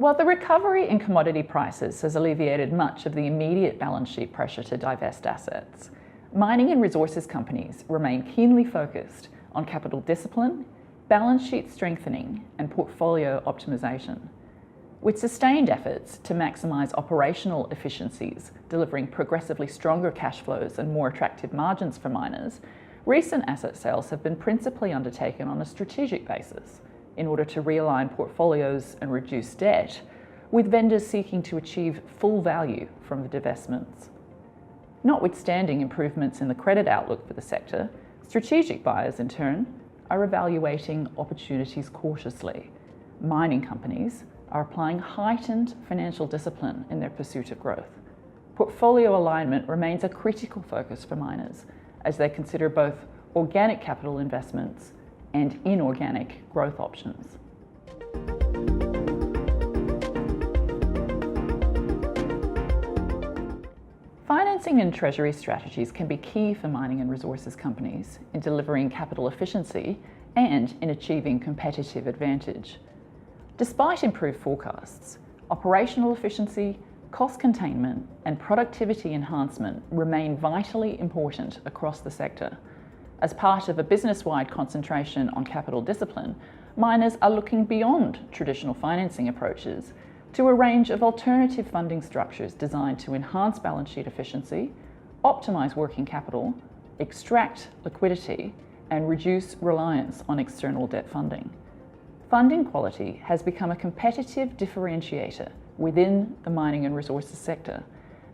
While the recovery in commodity prices has alleviated much of the immediate balance sheet pressure to divest assets, mining and resources companies remain keenly focused on capital discipline, balance sheet strengthening, and portfolio optimisation. With sustained efforts to maximise operational efficiencies, delivering progressively stronger cash flows and more attractive margins for miners, recent asset sales have been principally undertaken on a strategic basis in order to realign portfolios and reduce debt, with vendors seeking to achieve full value from the divestments. Notwithstanding improvements in the credit outlook for the sector, strategic buyers, in turn, are evaluating opportunities cautiously. Mining companies are applying heightened financial discipline in their pursuit of growth. Portfolio alignment remains a critical focus for miners as they consider both organic capital investments and inorganic growth options. Financing and treasury strategies can be key for mining and resources companies in delivering capital efficiency and in achieving competitive advantage. Despite improved forecasts, operational efficiency, cost containment, and productivity enhancement remain vitally important across the sector. As part of a business-wide concentration on capital discipline, miners are looking beyond traditional financing approaches to a range of alternative funding structures designed to enhance balance sheet efficiency, optimise working capital, extract liquidity, and reduce reliance on external debt funding. Funding quality has become a competitive differentiator within the mining and resources sector,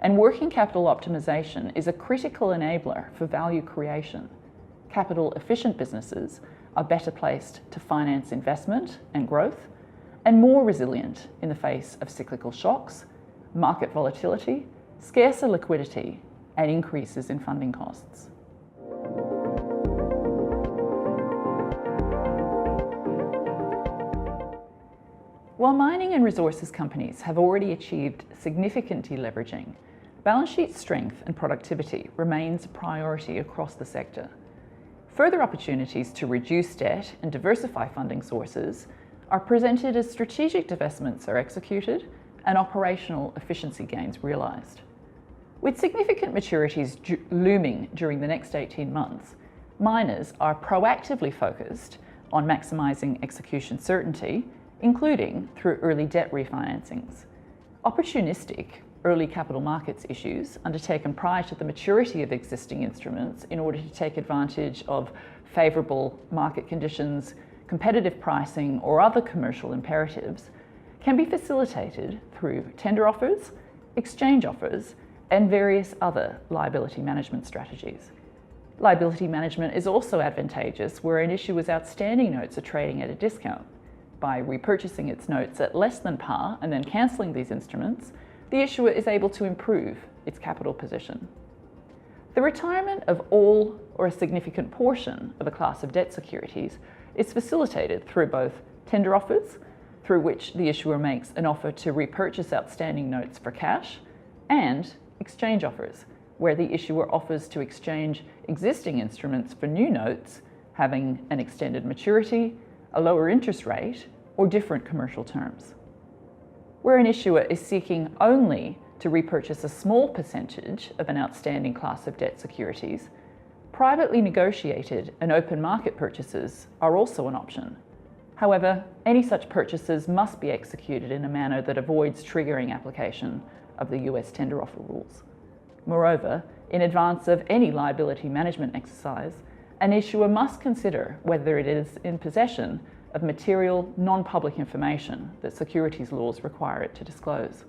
and working capital optimisation is a critical enabler for value creation. Capital-efficient businesses are better placed to finance investment and growth, and more resilient in the face of cyclical shocks, market volatility, scarcer liquidity, and increases in funding costs. While mining and resources companies have already achieved significant deleveraging, balance sheet strength and productivity remains a priority across the sector. Further opportunities to reduce debt and diversify funding sources are presented as strategic divestments are executed and operational efficiency gains realised. With significant maturities looming during the next 18 months, miners are proactively focused on maximising execution certainty, including through early debt refinancings. Opportunistic early capital markets issues undertaken prior to the maturity of existing instruments in order to take advantage of favourable market conditions, competitive pricing, or other commercial imperatives can be facilitated through tender offers, exchange offers, and various other liability management strategies. Liability management is also advantageous where an issuer's outstanding notes are trading at a discount. By repurchasing its notes at less than par and then cancelling these instruments, the issuer is able to improve its capital position. The retirement of all or a significant portion of a class of debt securities is facilitated through both tender offers, through which the issuer makes an offer to repurchase outstanding notes for cash, and exchange offers, where the issuer offers to exchange existing instruments for new notes having an extended maturity, a lower interest rate, or different commercial terms. Where an issuer is seeking only to repurchase a small percentage of an outstanding class of debt securities, privately negotiated and open market purchases are also an option. However, any such purchases must be executed in a manner that avoids triggering application of the US tender offer rules. Moreover, in advance of any liability management exercise, an issuer must consider whether it is in possession of material non-public information that securities laws require it to disclose.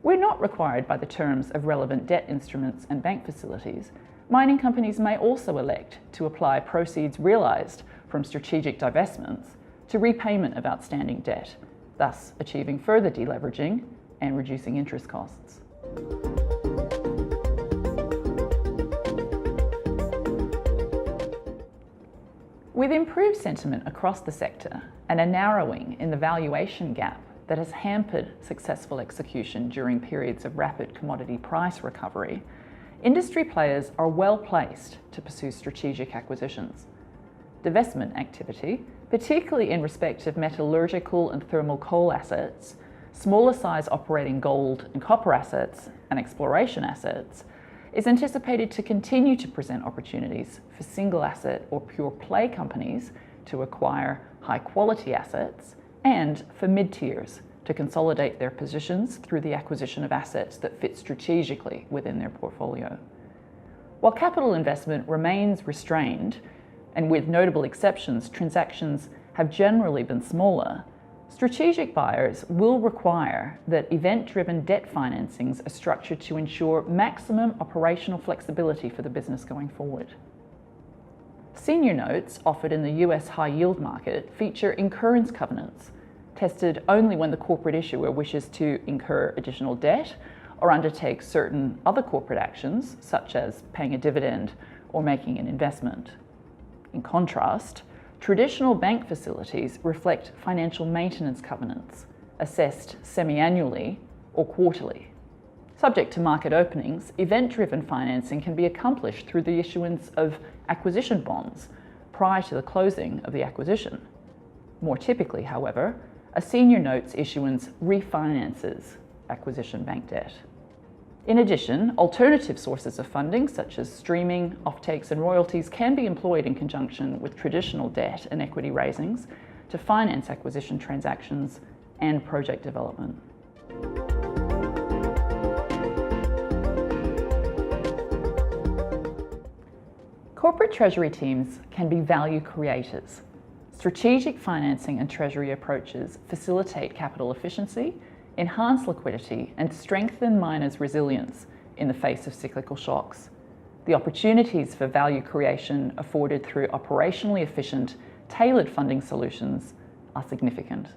Where not required by the terms of relevant debt instruments and bank facilities, mining companies may also elect to apply proceeds realised from strategic divestments to repayment of outstanding debt, thus achieving further deleveraging and reducing interest costs. With improved sentiment across the sector and a narrowing in the valuation gap that has hampered successful execution during periods of rapid commodity price recovery, industry players are well placed to pursue strategic acquisitions. Divestment activity, particularly in respect of metallurgical and thermal coal assets, smaller size operating gold and copper assets, and exploration assets, is anticipated to continue to present opportunities for single asset or pure play companies to acquire high quality assets and for mid-tiers to consolidate their positions through the acquisition of assets that fit strategically within their portfolio. While capital investment remains restrained, and with notable exceptions, transactions have generally been smaller, strategic buyers will require that event-driven debt financings are structured to ensure maximum operational flexibility for the business going forward. Senior notes offered in the US high-yield market feature incurrence covenants, tested only when the corporate issuer wishes to incur additional debt or undertake certain other corporate actions, such as paying a dividend or making an investment. In contrast, traditional bank facilities reflect financial maintenance covenants, assessed semi-annually or quarterly. Subject to market openings, event-driven financing can be accomplished through the issuance of acquisition bonds prior to the closing of the acquisition. More typically, however, a senior notes issuance refinances acquisition bank debt. In addition, alternative sources of funding, such as streaming, offtakes, and royalties, can be employed in conjunction with traditional debt and equity raisings to finance acquisition transactions and project development. Corporate treasury teams can be value creators. Strategic financing and treasury approaches facilitate capital efficiency, enhance liquidity, and strengthen miners' resilience in the face of cyclical shocks. The opportunities for value creation afforded through operationally efficient, tailored funding solutions are significant.